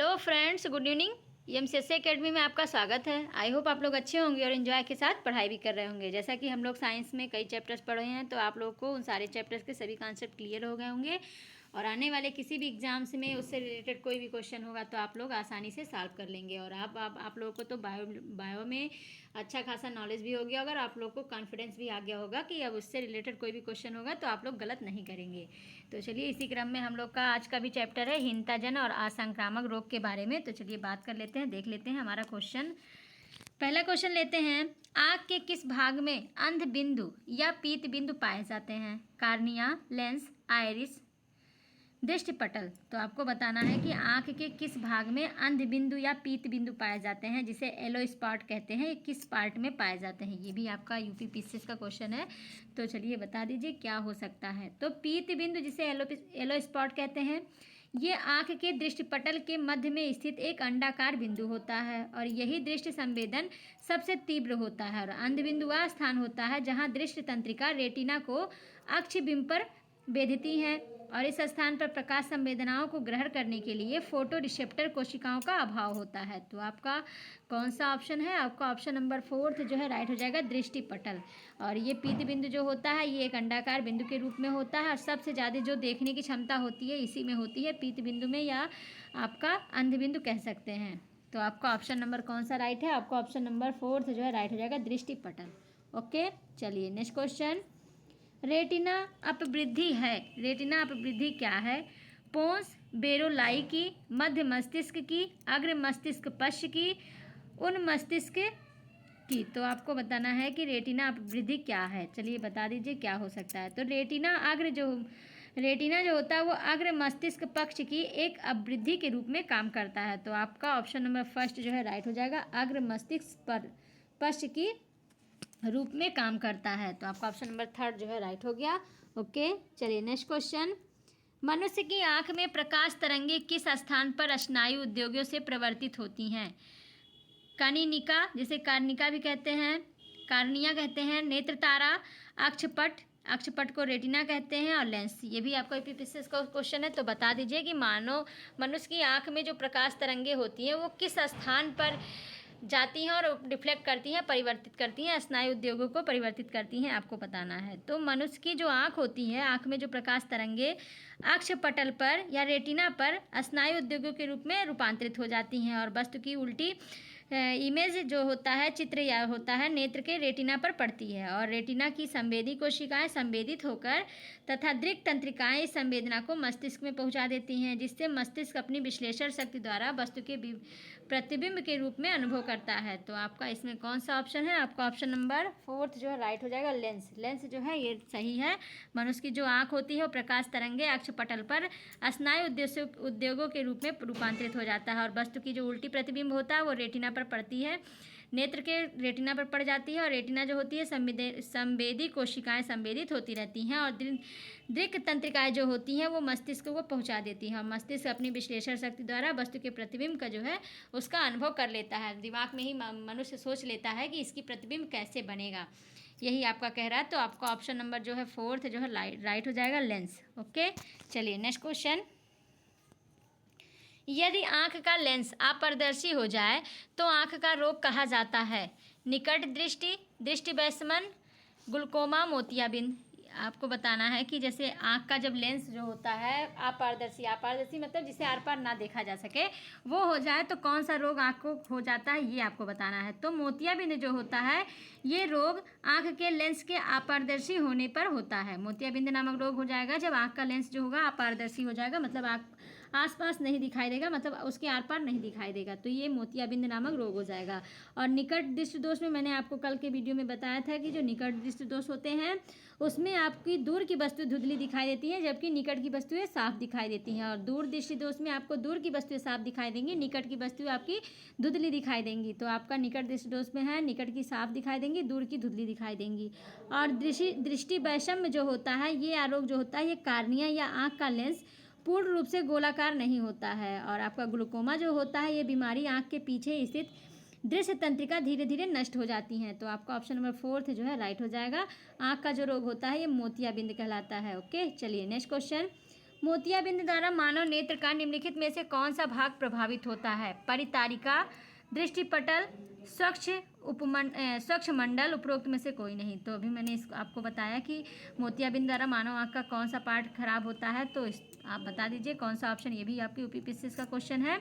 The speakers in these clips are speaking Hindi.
Hello friends, good evening. MCSC academy में आपका स्वागत है। आई होप आप लोग अच्छे होंगे और इन्जॉय के साथ पढ़ाई भी कर रहे होंगे। जैसा कि हम लोग साइंस में कई चैप्टर्स पढ़े हैं, तो आप लोग को उन सारे चैप्टर्स के सभी कॉन्सेप्ट क्लियर हो गए होंगे और आने वाले किसी भी एग्जाम्स में उससे रिलेटेड कोई भी क्वेश्चन होगा तो आप लोग आसानी से सॉल्व कर लेंगे। और आप लोगों को तो बायो में अच्छा खासा नॉलेज भी हो गया होगा और आप लोग को कॉन्फिडेंस भी आ गया होगा कि अब उससे रिलेटेड कोई भी क्वेश्चन होगा तो आप लोग गलत नहीं करेंगे। तो चलिए, इसी क्रम में हम लोग का आज का भी चैप्टर है हीनताजन और असंक्रामक रोग के बारे में। तो चलिए बात कर लेते हैं, देख लेते हैं हमारा क्वेश्चन। पहला क्वेश्चन लेते हैं, आँख के किस भाग में अंध बिंदु या पीत बिंदु पाए जाते हैं? कार्निया, लेंस, आइरिस, दृष्टि पटल। तो आपको बताना है कि आँख के किस भाग में अंध बिंदु या पीत बिंदु पाए जाते हैं, जिसे एलो स्पॉट कहते हैं। किस पार्ट में पाए जाते हैं? ये भी आपका यूपी पीसीएस का क्वेश्चन है। तो चलिए बता दीजिए क्या हो सकता है। तो पीत बिंदु जिसे एलो स्पॉट कहते हैं, ये आँख के दृष्टिपटल के मध्य में स्थित एक अंडाकार बिंदु होता है और यही दृष्टि संवेदन सबसे तीव्र होता है। और अंध बिंदु वह स्थान होता है जहाँ दृष्टि तंत्रिका रेटिना को अक्ष बिंब पर बेधती है और इस स्थान पर प्रकाश संवेदनाओं को ग्रहण करने के लिए फोटो रिसेप्टर कोशिकाओं का अभाव होता है। तो आपका कौन सा ऑप्शन है? आपका ऑप्शन नंबर 4 जो है राइट हो जाएगा, दृष्टि पटल। और ये पीत बिंदु जो होता है ये एक अंडाकार बिंदु के रूप में होता है और सबसे ज़्यादा जो देखने की क्षमता होती है इसी में होती है, पीत बिंदु में, या आपका अंध बिंदु कह सकते हैं। तो आपका ऑप्शन नंबर कौन सा राइट है? आपका ऑप्शन नंबर 4 जो है राइट हो जाएगा, दृष्टि पटल। ओके, चलिए नेक्स्ट क्वेश्चन। रेटिना अपवृद्धि है। रेटिना अपवृद्धि क्या है? पोन्स बेरोलाई की, मध्य मस्तिष्क की, अग्र मस्तिष्क पश्च की, उन मस्तिष्क की। तो आपको बताना है कि रेटिना अपवृद्धि क्या है। चलिए बता दीजिए क्या हो सकता है। तो रेटिना जो होता है वो अग्र मस्तिष्क पक्ष की एक अपवृद्धि के रूप में काम करता है। तो आपका ऑप्शन नंबर 1 जो है राइट हो जाएगा, अग्र मस्तिष्क पर पक्ष की रूप में काम करता है। तो आपका ऑप्शन नंबर 3 जो है राइट हो गया। ओके, चलिए नेक्स्ट क्वेश्चन। मनुष्य की आंख में प्रकाश तरंगे किस स्थान पर स्नायु उद्योगों से प्रवर्तित होती हैं? कनिनिका, जिसे कार्निका भी कहते हैं, कार्निया कहते हैं, नेत्र तारा, अक्षपट को रेटिना कहते हैं, और लेंस। ये भी आपका यूपीपीसीएस का क्वेश्चन है। तो बता दीजिए कि मानो मनुष्य की आंख में जो प्रकाश तरंगे होती हैं वो किस स्थान पर जाती हैं और डिफ्लेक्ट करती हैं, परिवर्तित करती हैं, स्नायु उद्योगों को परिवर्तित करती हैं, आपको बताना है। तो मनुष्य की जो आँख होती है, आँख में जो प्रकाश तरंगे अक्ष पटल पर या रेटिना पर स्नायु उद्योगों के रूप में रूपांतरित हो जाती हैं और वस्तु की उल्टी इमेज जो होता है, चित्र या होता है, नेत्र के रेटिना पर पड़ती है और रेटिना की संवेदी कोशिकाएं संवेदित होकर तथा दृक् तंत्रिकाएं इस संवेदना को मस्तिष्क में पहुंचा देती हैं, जिससे मस्तिष्क अपनी विश्लेषण शक्ति द्वारा वस्तु के प्रतिबिंब के रूप में अनुभव करता है। तो आपका इसमें कौन सा ऑप्शन है? आपका ऑप्शन नंबर 4 जो है राइट हो जाएगा, लेंस। लेंस जो है ये सही है। मनुष्य की जो आँख होती है वो प्रकाश तरंगे अक्ष पटल पर स्नायु उद्योगों के रूप में रूपांतरित हो जाता है और वस्तु की जो उल्टी प्रतिबिंब होता है वो रेटिना पर पड़ती है, नेत्र के रेटिना पर पड़ जाती है और रेटिना जो होती है संवेदी कोशिकाएं संवेदित होती रहती हैं और दृक् तंत्रिकाएं जो होती हैं वो मस्तिष्क को पहुंचा देती हैं और मस्तिष्क अपनी विश्लेषण शक्ति द्वारा वस्तु के प्रतिबिंब का जो है उसका अनुभव कर लेता है। दिमाग में ही मनुष्य सोच लेता है कि इसकी प्रतिबिंब कैसे बनेगा, यही आपका कह रहा है। तो आपका ऑप्शन नंबर जो है 4 जो है राइट हो जाएगा, लेंस। ओके, चलिए नेक्स्ट क्वेश्चन। यदि आँख का लेंस अपारदर्शी हो जाए तो आँख का रोग कहा जाता है? निकट दृष्टि, दृष्टि वैषम्य, ग्लूकोमा, मोतियाबिंद। आपको बताना है कि जैसे आँख का जब लेंस जो होता है अपारदर्शी मतलब जिसे आर पार ना देखा जा सके, वो हो जाए तो कौन सा रोग आँख को हो जाता है, ये आपको बताना है। तो मोतियाबिंद जो होता है ये रोग आँख के लेंस के अपारदर्शी होने पर होता है। मोतियाबिंद नामक रोग हो जाएगा जब आँख का लेंस जो होगा अपारदर्शी हो जाएगा, मतलब आँख आसपास नहीं दिखाई देगा, मतलब उसके आर पार नहीं दिखाई देगा, तो ये मोतियाबिंद नामक रोग हो जाएगा। और निकट दृष्टि दोष में मैंने आपको कल के वीडियो में बताया था कि जो निकट दृष्टि दोष होते हैं उसमें आपकी दूर की वस्तु धुंधली दिखाई देती है जबकि निकट की वस्तुएं साफ दिखाई देती हैं। और दूर दृष्टि दोष में आपको दूर की वस्तुएं साफ दिखाई देंगी, निकट की वस्तुएं आपकी धुंधली दिखाई देंगी। तो आपका निकट दृष्टि दोष में है, निकट की साफ दिखाई देंगी, दूर की धुंधली दिखाई देंगी। और दृष्टि वैषम्य जो होता है ये आरोग जो होता है ये कार्निया या आँख का लेंस पूर्ण रूप से गोलाकार नहीं होता है। और आपका ग्लूकोमा जो होता है ये बीमारी आँख के पीछे स्थित दृश्य तंत्रिका धीरे धीरे नष्ट हो जाती हैं। तो आपका ऑप्शन नंबर 4 जो है राइट हो जाएगा। आँख का जो रोग होता है ये मोतियाबिंद कहलाता है। ओके, चलिए नेक्स्ट क्वेश्चन। मोतियाबिंद द्वारा मानव नेत्र का निम्नलिखित में से कौन सा भाग प्रभावित होता है? परितारिका, दृष्टिपटल, स्वच्छ मंडल, उपरोक्त में से कोई नहीं। तो अभी मैंने इसको आपको बताया कि मोतियाबिंद द्वारा मानव आँख का कौन सा पार्ट खराब होता है, तो आप बता दीजिए कौन सा ऑप्शन। ये भी आपकी यूपीपीएससी का क्वेश्चन है।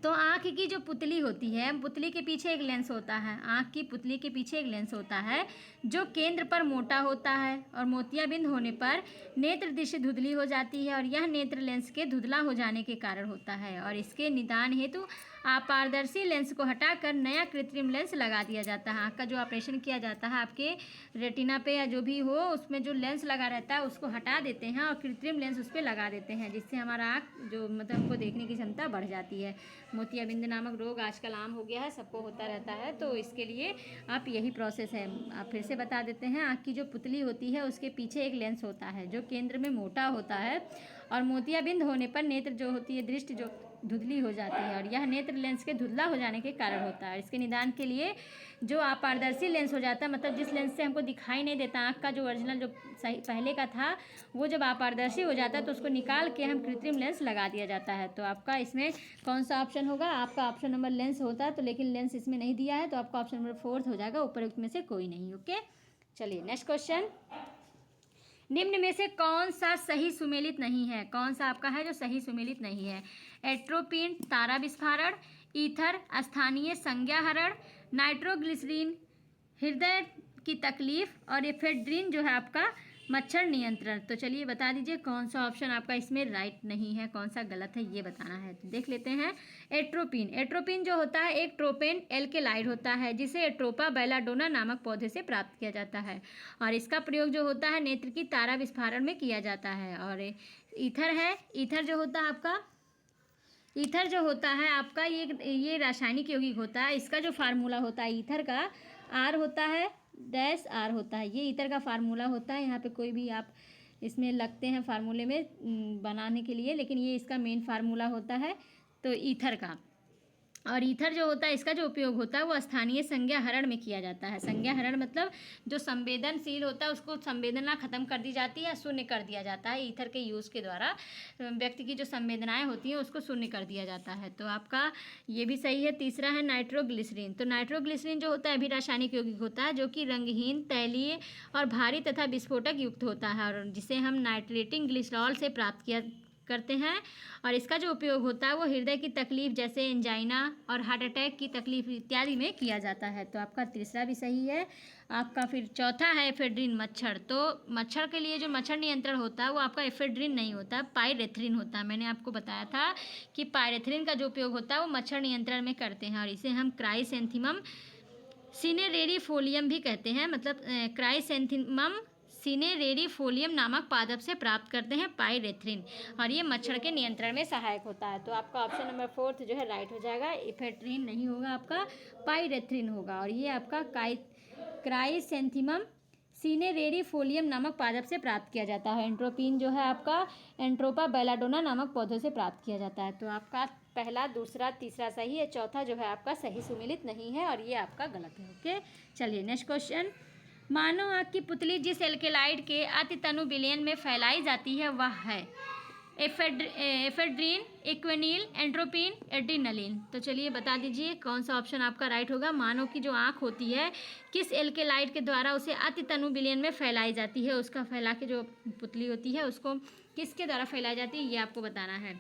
तो आँख की जो पुतली होती है, पुतली के पीछे एक लेंस होता है। आँख की पुतली के पीछे एक लेंस होता है जो केंद्र पर मोटा होता है, और मोतियाबिंद होने पर नेत्र दृष्टि धुंधली हो जाती है, और यह नेत्र लेंस के धुंधला हो जाने के कारण होता है। और इसके निदान हेतु अपारदर्शी लेंस को हटाकर नया कृत्रिम लेंस लगा दिया जाता है। आँख का जो ऑपरेशन किया जाता है आपके रेटिना पे या जो भी हो, उसमें जो लेंस लगा रहता है उसको हटा देते हैं और कृत्रिम लेंस उस पर लगा देते हैं, जिससे हमारा आँख जो मतलब हमको देखने की क्षमता बढ़ जाती है। मोतियाबिंद नामक रोग आजकल आम हो गया है, सबको होता रहता है, तो इसके लिए आप यही प्रोसेस है। आप फिर से बता देते हैं, आँख की जो पुतली होती है उसके पीछे एक लेंस होता है जो केंद्र में मोटा होता है, और मोतियाबिंद होने पर नेत्र जो होती है दृष्टि जो धुंधली हो जाती है, और यह नेत्र लेंस के धुंधला हो जाने के कारण होता है। इसके निदान के लिए जो अपारदर्शी लेंस हो जाता है, मतलब जिस लेंस से हमको दिखाई नहीं देता, आँख का जो ओरिजिनल जो सही पहले का था वो जब अपारदर्शी हो जाता है तो उसको निकाल के हम कृत्रिम लेंस लगा दिया जाता है। तो आपका इसमें कौन सा ऑप्शन होगा? आपका ऑप्शन नंबर लेंस होता है, तो लेकिन लेंस इसमें नहीं दिया है, तो आपका ऑप्शन नंबर 4 हो जाएगा, उपरोक्त में से कोई नहीं। ओके, चलिए नेक्स्ट क्वेश्चन। निम्न में से कौन सा सही सुमेलित नहीं है? कौन सा आपका है जो सही सुमेलित नहीं है? एट्रोपिन, तारा विस्फारण, ईथर, स्थानीय संज्ञाहरण, नाइट्रोग्लिसरीन, हृदय की तकलीफ, और एफेड्रिन जो है आपका मच्छर नियंत्रण। तो चलिए बता दीजिए कौन सा ऑप्शन आपका इसमें राइट नहीं है, कौन सा गलत है, ये बताना है। तो देख लेते हैं। एट्रोपिन, एट्रोपिन जो होता है एक ट्रोपेन एल्केलाइड होता है, जिसे एट्रोपा बेलाडोना नामक पौधे से प्राप्त किया जाता है, और इसका प्रयोग जो होता है नेत्र की तारा विस्फारण में किया जाता है। और ईथर है, ईथर जो होता है आपका, ईथर जो होता है आपका ये रासायनिक यौगिक होता है। इसका जो फार्मूला होता है ईथर का, आर होता है डैश आर होता है, ये ईथर का फार्मूला होता है। यहाँ पे कोई भी आप इसमें लगते हैं फार्मूले में बनाने के लिए, लेकिन ये इसका मेन फार्मूला होता है तो ईथर का। और ईथर जो होता है इसका जो उपयोग होता है वो स्थानीय संज्ञाहरण में किया जाता है। संज्ञाहरण मतलब जो संवेदनशील होता है उसको संवेदना खत्म कर दी जाती है, शून्य कर दिया जाता है। ईथर के यूज़ के द्वारा व्यक्ति की जो संवेदनाएं होती हैं उसको शून्य कर दिया जाता है। तो आपका ये भी सही है। तीसरा है नाइट्रोग्लिसरीन। तो नाइट्रोग्लिसरीन जो होता है भी रासायनिक यौगिक होता है, जो कि रंगहीन, तैलीय और भारी तथा विस्फोटक युक्त होता है, और जिसे हम नाइट्रेटिंग ग्लिसरॉल से प्राप्त किया करते हैं। और इसका जो उपयोग होता है वो हृदय की तकलीफ जैसे एंजाइना और हार्ट अटैक की तकलीफ इत्यादि में किया जाता है। तो आपका तीसरा भी सही है। आपका फिर चौथा है एफेड्रिन, मच्छर। तो मच्छर के लिए जो मच्छर नियंत्रण होता है वो आपका एफेड्रिन नहीं होता, पाइरेथ्रिन होता है। मैंने आपको बताया था कि पाइरेथ्रिन का जो उपयोग होता है वो मच्छर नियंत्रण में करते हैं, और इसे हम क्राइसेंथीमम सिनेरेरीफोलियम भी कहते हैं, मतलब क्राइसेंथीमम सिनेरेरीफोलियम नामक पादप से प्राप्त करते हैं पाइरेथ्रिन, और ये मच्छर के नियंत्रण में सहायक होता है। तो आपका ऑप्शन नंबर 4 जो है राइट हो जाएगा। एफेड्रिन नहीं होगा, आपका पाइरेथ्रिन होगा, और ये आपका क्राइसेंथीमम सिनेरेरीफोलियम नामक पादप से प्राप्त किया जाता है। एंट्रोपिन जो है आपका एंट्रोपा बेलाडोना नामक पौधों से प्राप्त किया जाता है। तो आपका पहला, दूसरा, तीसरा सही है, चौथा जो है आपका सही सुमेलित नहीं है, और ये आपका गलत है। ओके, चलिए नेक्स्ट क्वेश्चन। मानव आँख की पुतली जिस एल्केलाइड के अति तनु विलयन में फैलाई जाती है वह है एफेड्रिन, इक्वेनिल, एंट्रोपिन, एड्रीनलिन। तो चलिए बता दीजिए कौन सा ऑप्शन आपका राइट होगा। मानव की जो आँख होती है किस एल्केलाइड के द्वारा उसे अति तनु विलयन में फैलाई जाती है, उसका फैला के जो पुतली होती है उसको किसके द्वारा फैलाई जाती है ये आपको बताना है।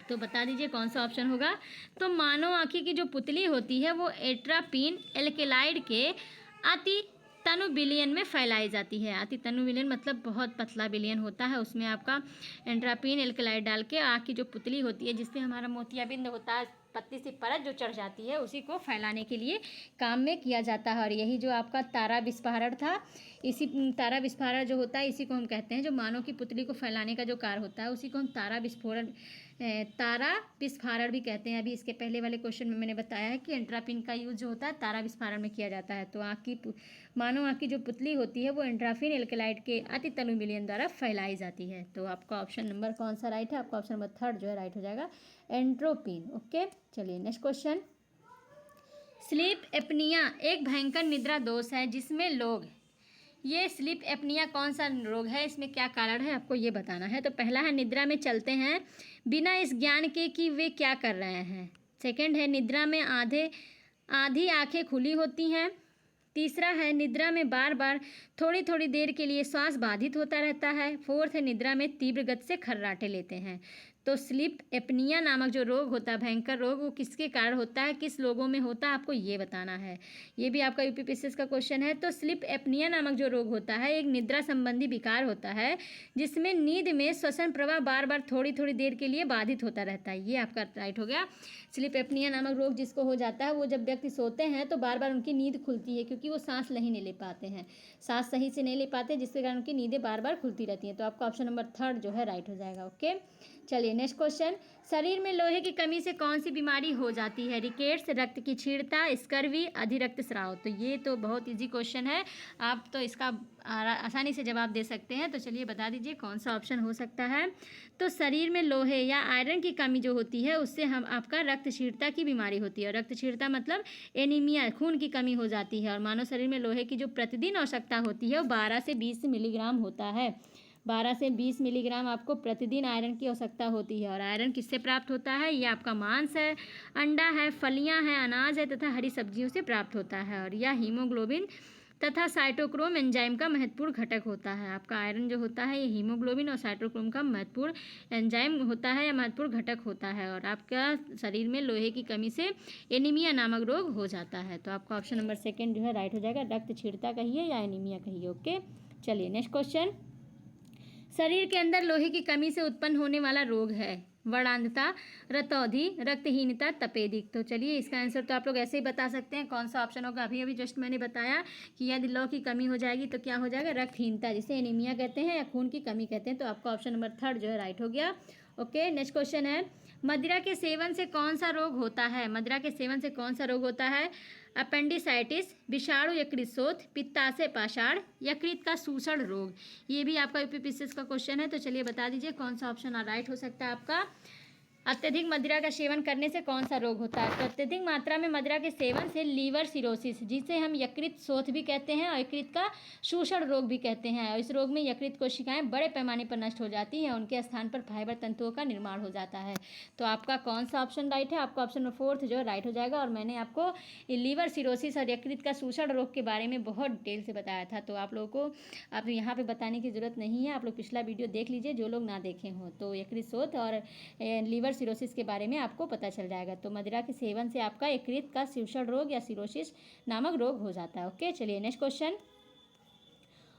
तो बता दीजिए कौन सा ऑप्शन होगा। तो मानव आँखी की जो पुतली होती है वो एट्रापिन एल्केलाइड के अति तनु विलयन में फैलाई जाती है। अति तनु विलयन मतलब बहुत पतला विलयन होता है, उसमें आपका एंट्रापिन एल्केलाइड डाल के आँख की जो पुतली होती है जिससे हमारा मोतियाबिंद होता है, पतली सी परत जो चढ़ जाती है, उसी को फैलाने के लिए काम में किया जाता है। और यही जो आपका तारा विस्फारण था, इसी तारा विस्फारण जो होता है इसी को हम कहते हैं, जो मानव की पुतली को फैलाने का जो कार्य होता है उसी को हम तारा विस्फारण भी कहते हैं। अभी इसके पहले वाले क्वेश्चन में मैंने बताया है कि एंट्रापिन का यूज जो होता है तारा विस्फारण में किया जाता है। तो मानव आँख की जो पुतली होती है वो एंट्रापिन एल्केलाइड के अति तनु विलयन द्वारा फैलाई जाती है। तो आपका ऑप्शन नंबर कौन सा राइट है? आपका ऑप्शन नंबर 3 जो है राइट हो जाएगा, एंट्रोपिन। ओके, चलिए नेक्स्ट क्वेश्चन। स्लीप एपनिया एक भयंकर निद्रा दोष है जिसमें लोग ये स्लीप एपनिया कौन सा रोग है, इसमें क्या कारण है, आपको ये बताना है। तो पहला है निद्रा में चलते हैं बिना इस ज्ञान के कि वे क्या कर रहे हैं। सेकंड है निद्रा में आधी आंखें खुली होती हैं। तीसरा है निद्रा में बार बार थोड़ी थोड़ी देर के लिए श्वास बाधित होता रहता है। फोर्थ है निद्रा में तीव्र गति से खर्राटे लेते हैं। तो स्लीप एपनिया नामक जो रोग होता है, भयंकर रोग, वो किसके कारण होता है, किस लोगों में होता है, आपको ये बताना है। ये भी आपका यूपीपीएससी का क्वेश्चन है। तो स्लीप एपनिया नामक जो रोग होता है एक निद्रा संबंधी विकार होता है जिसमें नींद में श्वसन प्रवाह बार बार थोड़ी थोड़ी देर के लिए बाधित होता रहता है। ये आपका राइट हो गया। स्लीप एपनिया नामक रोग जिसको हो जाता है वो जब व्यक्ति सोते हैं तो बार बार उनकी नींद खुलती है क्योंकि वो सांस नहीं ले पाते हैं, सांस सही से नहीं ले पाते, जिसके कारण उनकी नींदें बार बार खुलती रहती हैं। तो आपका ऑप्शन नंबर 3 जो है राइट हो जाएगा। ओके, चलिए नेक्स्ट क्वेश्चन। शरीर में लोहे की कमी से कौन सी बीमारी हो जाती है? रिकेट्स, रक्त की क्षीणता, स्कर्वी, अधिरक्तस्राव। तो ये तो बहुत इजी क्वेश्चन है, आप तो इसका आसानी से जवाब दे सकते हैं। तो चलिए बता दीजिए कौन सा ऑप्शन हो सकता है। तो शरीर में लोहे या आयरन की कमी जो होती है उससे हम आपका रक्त क्षीणता की बीमारी होती है। और रक्त क्षीणता मतलब एनीमिया, खून की कमी हो जाती है। और मानव शरीर में लोहे की जो प्रतिदिन आवश्यकता होती है वो 12 से 20 मिलीग्राम होता है। 12 से 20 मिलीग्राम आपको प्रतिदिन आयरन की आवश्यकता होती है। और आयरन किससे प्राप्त होता है? ये आपका मांस है, अंडा है, फलियां हैं, अनाज है तथा हरी सब्जियों से प्राप्त होता है। और यह हीमोग्लोबिन तथा साइटोक्रोम एंजाइम का महत्वपूर्ण घटक होता है। आपका आयरन जो होता है ये हीमोग्लोबिन और साइटोक्रोम का महत्वपूर्ण एंजाइम होता है या महत्वपूर्ण घटक होता है। और आपका शरीर में लोहे की कमी से एनीमिया नामक रोग हो जाता है। तो आपका ऑप्शन नंबर 2 जो है राइट हो जाएगा। रक्त क्षीणता कहिए या एनीमिया कहिए। ओके, चलिए नेक्स्ट क्वेश्चन। शरीर के अंदर लोहे की कमी से उत्पन्न होने वाला रोग है वर्णांधता, रतौंधी, रक्तहीनता, तपेदिक। तो चलिए इसका आंसर तो आप लोग ऐसे ही बता सकते हैं कौन सा ऑप्शन होगा। अभी अभी जस्ट मैंने बताया कि यदि लौह की कमी हो जाएगी तो क्या हो जाएगा? रक्तहीनता, जिसे एनीमिया कहते हैं या खून की कमी कहते हैं। तो आपका ऑप्शन नंबर 3 जो है राइट हो गया। ओके, नेक्स्ट क्वेश्चन है मदिरा के सेवन से कौन सा रोग होता है? मदिरा के सेवन से कौन सा रोग होता है? अपेंडिसाइटिस, विषाणु यकृत शोथ, पित्ताशय पाषाण, यकृत का शोषण रोग। ये भी आपका यूपीपीएससी का क्वेश्चन है। तो चलिए बता दीजिए कौन सा ऑप्शन राइट हो सकता है आपका। अत्यधिक मदिरा का सेवन करने से कौन सा रोग होता है? तो अत्यधिक मात्रा में मदिरा के सेवन से लीवर सिरोसिस, जिसे हम यकृत शोथ भी कहते हैं और यकृत का शोषण रोग भी कहते हैं। और इस रोग में यकृत कोशिकाएं बड़े पैमाने पर नष्ट हो जाती हैं, उनके स्थान पर फाइबर तंतुओं का निर्माण हो जाता है। तो आपका कौन सा ऑप्शन राइट है? आपका ऑप्शन नंबर 4 जो राइट हो जाएगा। और मैंने आपको लीवर सिरोसिस और यकृत का शोषण रोग के बारे में बहुत डिटेल से बताया था। तो आप लोगों को अब यहाँ पर बताने की जरूरत नहीं है, आप लोग पिछला वीडियो देख लीजिए जो लोग ना देखे हों। तो यकृत शोथ और लीवर सिरोसिस के बारे में आपको पता चल जाएगा। तो मदिरा के सेवन से आपका यकृत का शोषण रोग या सिरोसिस नामक रोग हो जाता है। ओके, चलिए नेक्स्ट क्वेश्चन।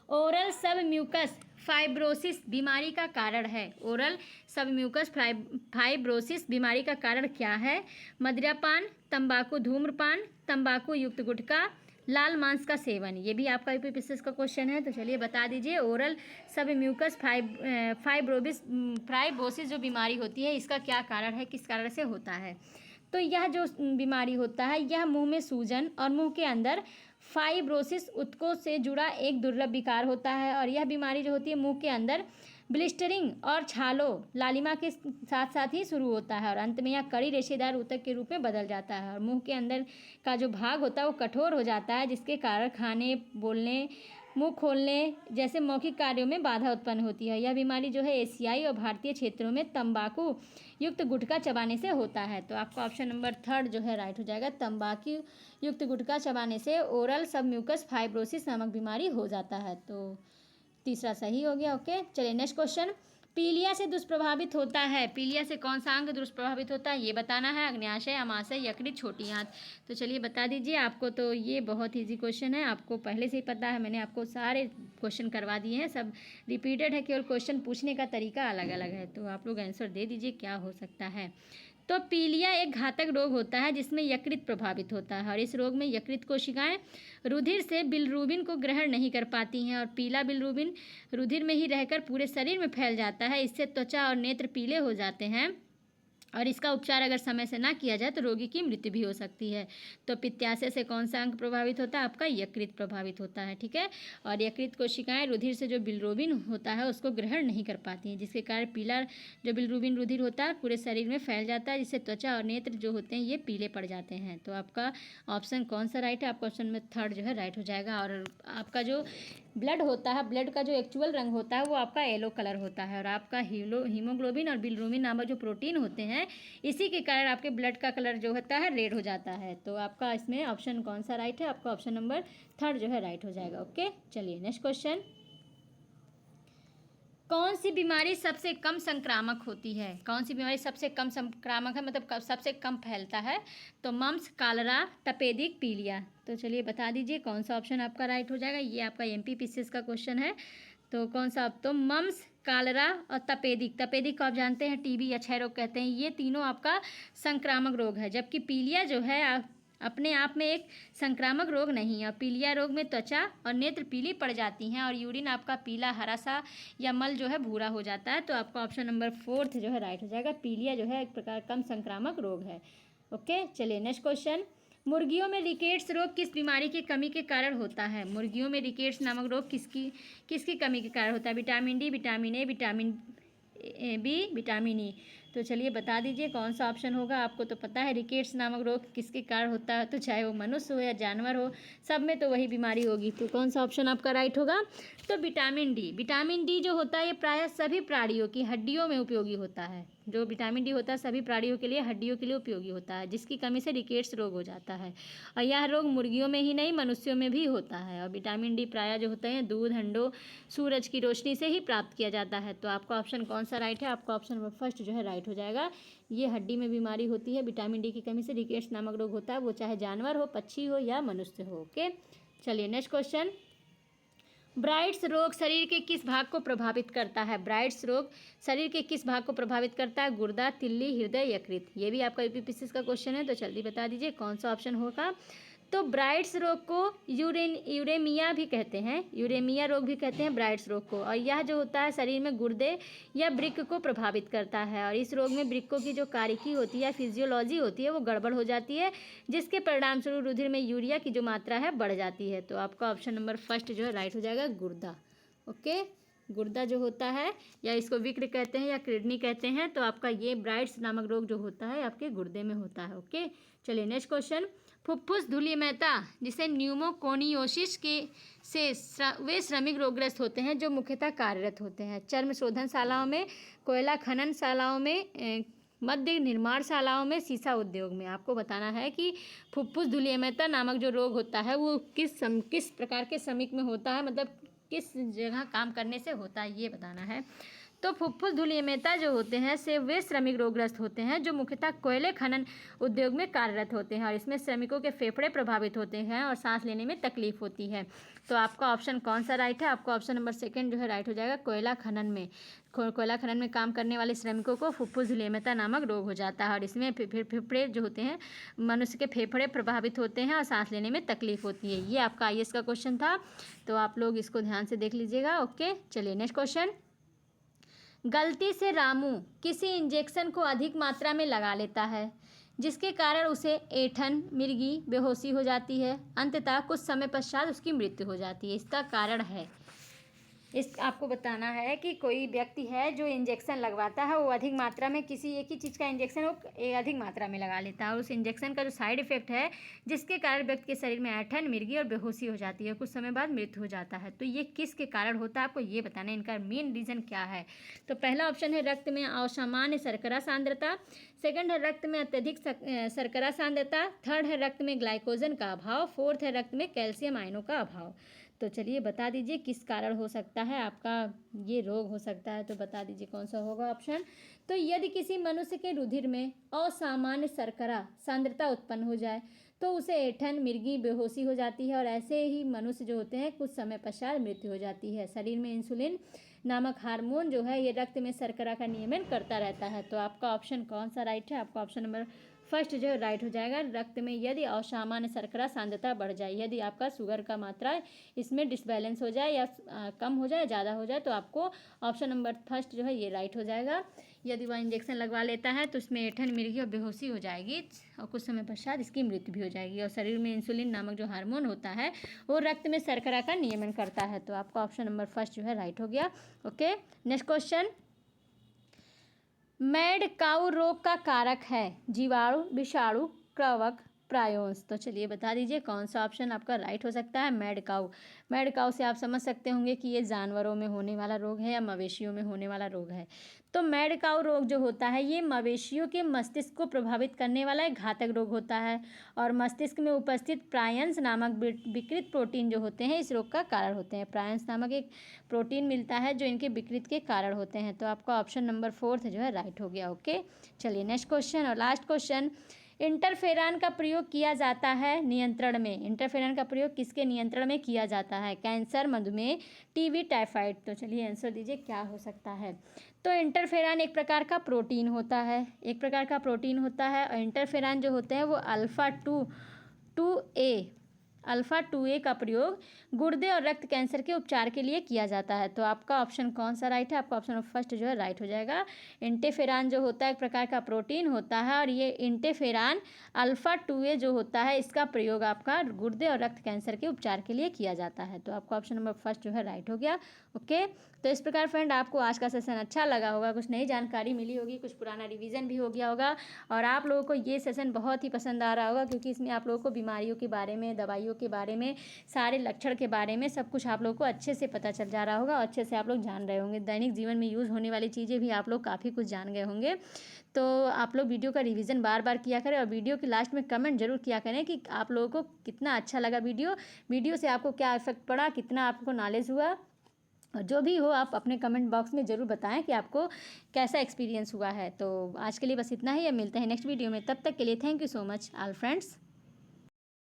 ओरल सब म्यूकस फाइब्रोसिस बीमारी का कारण है। ओरल सब म्यूकस फाइब्रोसिस बीमारी का कारण क्या है? मदिरापान, तंबाकू धूम्रपान, तंबाकू युक्त गुटखा, लाल मांस का सेवन। ये भी आपका यूपीपीएससी का क्वेश्चन है। तो चलिए बता दीजिए ओरल सब म्यूकस फाइब्रोसिस जो बीमारी होती है इसका क्या कारण है, किस कारण से होता है? तो यह जो बीमारी होता है यह मुंह में सूजन और मुंह के अंदर फाइब्रोसिस उत्कों से जुड़ा एक दुर्लभ विकार होता है। और यह बीमारी जो होती है मुंह के अंदर ब्लिस्टरिंग और छालों लालिमा के साथ साथ ही शुरू होता है और अंत में यह कड़ी रेशेदार ऊतक के रूप में बदल जाता है। और मुंह के अंदर का जो भाग होता है वो कठोर हो जाता है, जिसके कारण खाने, बोलने, मुंह खोलने जैसे मौखिक कार्यों में बाधा उत्पन्न होती है। यह बीमारी जो है एशियाई और भारतीय क्षेत्रों में तंबाकू युक्त गुटखा चबाने से होता है। तो आपका ऑप्शन नंबर 3 जो है राइट हो जाएगा। तंबाकू युक्त गुटखा चबाने से ओरल सब म्यूकस फाइब्रोसिस नामक बीमारी हो जाता है। तो तीसरा सही हो गया। ओके, चलिए नेक्स्ट क्वेश्चन। पीलिया से दुष्प्रभावित होता है। पीलिया से कौन सा अंग दुष्प्रभावित होता है ये बताना है। अग्न्याशय, अमाशय, यकृत, छोटी आंत। तो चलिए बता दीजिए। आपको तो ये बहुत इजी क्वेश्चन है, आपको पहले से ही पता है, मैंने आपको सारे क्वेश्चन करवा दिए हैं, सब रिपीटेड है, केवल क्वेश्चन पूछने का तरीका अलग अलग है। तो आप लोग आंसर दे दीजिए क्या हो सकता है। तो पीलिया एक घातक रोग होता है जिसमें यकृत प्रभावित होता है और इस रोग में यकृत कोशिकाएं रुधिर से बिलिरुबिन को ग्रहण नहीं कर पाती हैं और पीला बिलिरुबिन रुधिर में ही रहकर पूरे शरीर में फैल जाता है। इससे त्वचा और नेत्र पीले हो जाते हैं और इसका उपचार अगर समय से ना किया जाए तो रोगी की मृत्यु भी हो सकती है। तो पित्ताशय से कौन सा अंग प्रभावित होता है? आपका यकृत प्रभावित होता है, ठीक है। और यकृत कोशिकाएं रुधिर से जो बिलिरुबिन होता है उसको ग्रहण नहीं कर पाती हैं, जिसके कारण पीला जो बिलिरुबिन रुधिर होता है पूरे शरीर में फैल जाता है, जिससे त्वचा और नेत्र जो होते हैं ये पीले पड़ जाते हैं। तो आपका ऑप्शन कौन सा राइट है? आपका ऑप्शन में 3 जो है राइट हो जाएगा। और आपका जो ब्लड होता है, ब्लड का जो एक्चुअल रंग होता है वो आपका येलो कलर होता है, और आपका हीमोग्लोबिन और बिलिरुबिन नामक जो प्रोटीन होते हैं इसी के कारण आपके ब्लड का कलर जो होता है रेड हो जाता है। तो आपका इसमें ऑप्शन कौन सा राइट है? आपका ऑप्शन नंबर 3 जो है राइट हो जाएगा। ओके, चलिए नेक्स्ट क्वेश्चन। कौन सी बीमारी सबसे कम संक्रामक होती है? कौन सी बीमारी सबसे कम संक्रामक है, मतलब सबसे कम फैलता है? तो मम्स, कालरा, तपेदिक, पीलिया। तो चलिए बता दीजिए कौन सा ऑप्शन आपका राइट हो जाएगा। ये आपका MPPCS का क्वेश्चन है। तो कौन सा? तो मम्स, कालरा और तपेदिक। तपेदिक को आप जानते हैं TB या क्षय रोग कहते हैं। ये तीनों आपका संक्रामक रोग है, जबकि पीलिया जो है अपने आप में एक संक्रामक रोग नहीं है। और पीलिया रोग में त्वचा और नेत्र पीली पड़ जाती हैं और यूरिन आपका पीला हरा सा या मल जो है भूरा हो जाता है। तो आपका ऑप्शन नंबर 4 जो है राइट हो जाएगा। पीलिया जो है एक प्रकार कम संक्रामक रोग है। ओके, चलिए नेक्स्ट क्वेश्चन। मुर्गियों में रिकेट्स रोग किस बीमारी की कमी के कारण होता है? मुर्गियों में रिकेट्स नामक रोग किसकी कमी के कारण होता है? Vitamin D, vitamin A, vitamin B, vitamin E. तो चलिए बता दीजिए कौन सा ऑप्शन होगा। आपको तो पता है रिकेट्स नामक रोग किसके कारण होता है, तो चाहे वो मनुष्य हो या जानवर हो, सब में तो वही बीमारी होगी। तो कौन सा ऑप्शन आपका राइट होगा? तो विटामिन डी। विटामिन डी जो होता है ये प्रायः सभी प्राणियों की हड्डियों में उपयोगी होता है। जो विटामिन डी होता है सभी प्राणियों के लिए, हड्डियों के लिए उपयोगी होता है, जिसकी कमी से रिकेट्स रोग हो जाता है। और यह रोग मुर्गियों में ही नहीं मनुष्यों में भी होता है। और विटामिन डी प्रायः जो होते हैं दूध, अंडों, सूरज की रोशनी से ही प्राप्त किया जाता है। तो आपका ऑप्शन कौन सा राइट है? आपका ऑप्शन नंबर 1 जो है राइट हो जाएगा। ये हड्डी में बीमारी होती है, विटामिन डी की कमी से रिकेट्स नामक रोग होता है, वो चाहे जानवर हो, पक्षी हो या मनुष्य हो। ओके, चलिए नेक्स्ट क्वेश्चन। ब्राइट्स रोग शरीर के किस भाग को प्रभावित करता है? ब्राइट्स रोग शरीर के किस भाग को प्रभावित करता है? गुर्दा, तिल्ली, हृदय, यकृत। ये भी आपका UPPCS का क्वेश्चन है। तो जल्दी बता दीजिए कौन सा ऑप्शन होगा। तो ब्राइट्स रोग को यूरेमिया भी कहते हैं, यूरेमिया रोग भी कहते हैं ब्राइट्स रोग को। और यह जो होता है शरीर में गुर्दे या वृक्क को प्रभावित करता है। और इस रोग में वृक्कों की जो कार्यकी होती है, फिजियोलॉजी होती है, वो गड़बड़ हो जाती है, जिसके परिणाम स्वरूप रुधिर में यूरिया की जो मात्रा है बढ़ जाती है। तो आपका ऑप्शन नंबर 1 जो है राइट हो जाएगा, गुर्दा। ओके, गुर्दा जो होता है या इसको विक्र कहते हैं या किडनी कहते हैं, तो आपका ये ब्राइट्स नामक रोग जो होता है आपके गुर्दे में होता है। ओके, चलिए नेक्स्ट क्वेश्चन। फुफ्फुस धूलिमयता जिसे न्यूमोकोनियोसिस से वे श्रमिक रोगग्रस्त होते हैं जो मुख्यतः कार्यरत होते हैं चर्म शोधनशालाओं में, कोयला खनन शालाओं में, मध्य निर्माणशालाओं में, सीसा उद्योग में। आपको बताना है कि फुफ्फुस धूलिमयता नामक जो रोग होता है वो किस प्रकार के श्रमिक में होता है, मतलब किस जगह काम करने से होता है, ये बताना है। तो फुफ्फुस धूलिमयता जो होते हैं से वे श्रमिक रोगग्रस्त होते हैं जो मुख्यतः कोयले खनन उद्योग में कार्यरत होते हैं, और इसमें श्रमिकों के फेफड़े प्रभावित होते हैं और सांस लेने में तकलीफ होती है। तो आपका ऑप्शन कौन सा राइट है? आपका ऑप्शन नंबर 2 जो है राइट हो जाएगा। कोयला खनन में काम करने वाले श्रमिकों को फुफ्फुस धूलिमयता नामक रोग हो जाता है, और इसमें फेफड़े जो होते हैं, मनुष्य के फेफड़े प्रभावित होते हैं और सांस लेने में तकलीफ होती है। ये आपका IAS का क्वेश्चन था, तो आप लोग इसको ध्यान से देख लीजिएगा। ओके, चलिए नेक्स्ट क्वेश्चन। गलती से रामू किसी इंजेक्शन को अधिक मात्रा में लगा लेता है, जिसके कारण उसे ऐंठन, मिर्गी, बेहोशी हो जाती है। अंततः कुछ समय पश्चात उसकी मृत्यु हो जाती है। इसका कारण है, आपको बताना है कि कोई व्यक्ति है जो इंजेक्शन लगवाता है, वो अधिक मात्रा में किसी एक ही चीज़ का इंजेक्शन वो अधिक मात्रा में लगा लेता है, और उस इंजेक्शन का जो साइड इफेक्ट है जिसके कारण व्यक्ति के शरीर में ऐंठन, मिर्गी और बेहोशी हो जाती है, कुछ समय बाद मृत्यु हो जाता है। तो ये किसके कारण होता है आपको ये बताना है, इनका मेन रीज़न क्या है। तो पहला ऑप्शन है रक्त में असामान्य शर्करा सांद्रता, सेकंड है रक्त में अत्यधिक शर्करा सांद्रता, थर्ड है रक्त में ग्लाइकोजन का अभाव, फोर्थ है रक्त में कैल्शियम आयनों का अभाव। तो चलिए बता दीजिए किस कारण हो सकता है आपका ये रोग हो सकता है, तो बता दीजिए कौन सा होगा ऑप्शन। तो यदि किसी मनुष्य के रुधिर में असामान्य शर्करा सांद्रता उत्पन्न हो जाए तो उसे ऐंठन, मिर्गी, बेहोशी हो जाती है, और ऐसे ही मनुष्य जो होते हैं कुछ समय पश्चात मृत्यु हो जाती है। शरीर में इंसुलिन नामक हार्मोन जो है ये रक्त में शर्करा का नियमन करता रहता है। तो आपका ऑप्शन कौन सा राइट है? आपका ऑप्शन नंबर 1 जो है राइट हो जाएगा। रक्त में यदि असामान्य शर्करा सांद्रता बढ़ जाए, यदि आपका शुगर का मात्रा इसमें डिसबैलेंस हो जाए या कम हो जाए, ज़्यादा हो जाए, तो आपको ऑप्शन नंबर 1 जो है ये राइट हो जाएगा। यदि वह इंजेक्शन लगवा लेता है तो उसमें ऐंठन, मिर्गी और बेहोशी हो जाएगी, और कुछ समय पश्चात इसकी मृत्यु भी हो जाएगी। और शरीर में इंसुलिन नामक जो हार्मोन होता है वो रक्त में शर्करा का नियमन करता है। तो आपका ऑप्शन नंबर 1 जो है राइट हो गया। Okay, next question. मैड काऊ रोग का कारक है जीवाणु, विषाणु, कवक, प्रायोंस। तो चलिए बता दीजिए कौन सा ऑप्शन आपका राइट हो सकता है। मैड काऊ। मैड काऊ से आप समझ सकते होंगे कि ये जानवरों में होने वाला रोग है या मवेशियों में होने वाला रोग है। तो मैड काऊ रोग जो होता है ये मवेशियों के मस्तिष्क को प्रभावित करने वाला एक घातक रोग होता है और मस्तिष्क में उपस्थित प्रायंस नामक विकृत प्रोटीन जो होते हैं इस रोग का कारण होते हैं। प्रायंस नामक एक प्रोटीन मिलता है जो इनके विकृत के कारण होते हैं। तो आपका ऑप्शन नंबर 4 जो है राइट हो गया। ओके, चलिए नेक्स्ट क्वेश्चन और लास्ट क्वेश्चन। इंटरफेरॉन का प्रयोग किया जाता है नियंत्रण में। इंटरफेरॉन का प्रयोग किसके नियंत्रण में किया जाता है? कैंसर, मधुमेह, टीबी, टाइफाइड। तो चलिए आंसर दीजिए क्या हो सकता है। तो इंटरफेरॉन एक प्रकार का प्रोटीन होता है, एक प्रकार का प्रोटीन होता है और इंटरफेरॉन जो होते हैं वो अल्फ़ा टू ए का प्रयोग गुर्दे और रक्त कैंसर के उपचार के लिए किया जाता है। तो आपका ऑप्शन कौन सा राइट है? आपका ऑप्शन फर्स्ट जो है राइट हो जाएगा। इंटरफेरॉन जो होता है एक प्रकार का प्रोटीन होता है और ये इंटरफेरॉन अल्फ़ा टू ए जो होता है इसका प्रयोग आपका गुर्दे और रक्त कैंसर के उपचार के लिए किया जाता है। तो आपका ऑप्शन नंबर फर्स्ट जो है राइट हो गया। ओके, तो इस प्रकार फ्रेंड आपको आज का सेशन अच्छा लगा होगा, कुछ नई जानकारी मिली होगी, कुछ पुराना रिवीजन भी हो गया होगा और आप लोगों को ये सेशन बहुत ही पसंद आ रहा होगा क्योंकि इसमें आप लोगों को बीमारियों के बारे में, दवाइयों के बारे में, सारे लक्षण के बारे में सब कुछ आप लोगों को अच्छे से पता चल जा रहा होगा और अच्छे से आप लोग जान रहे होंगे। दैनिक जीवन में यूज़ होने वाली चीज़ें भी आप लोग काफ़ी कुछ जान गए होंगे। तो आप लोग वीडियो का रिवीजन बार बार किया करें और वीडियो के लास्ट में कमेंट जरूर किया करें कि आप लोगों को कितना अच्छा लगा वीडियो से आपको क्या इफेक्ट पड़ा, कितना आपको नॉलेज हुआ। और जो भी हो आप अपने कमेंट बॉक्स में ज़रूर बताएं कि आपको कैसा एक्सपीरियंस हुआ है। तो आज के लिए बस इतना ही, अब मिलते हैं नेक्स्ट वीडियो में। तब तक के लिए thank you so much all friends.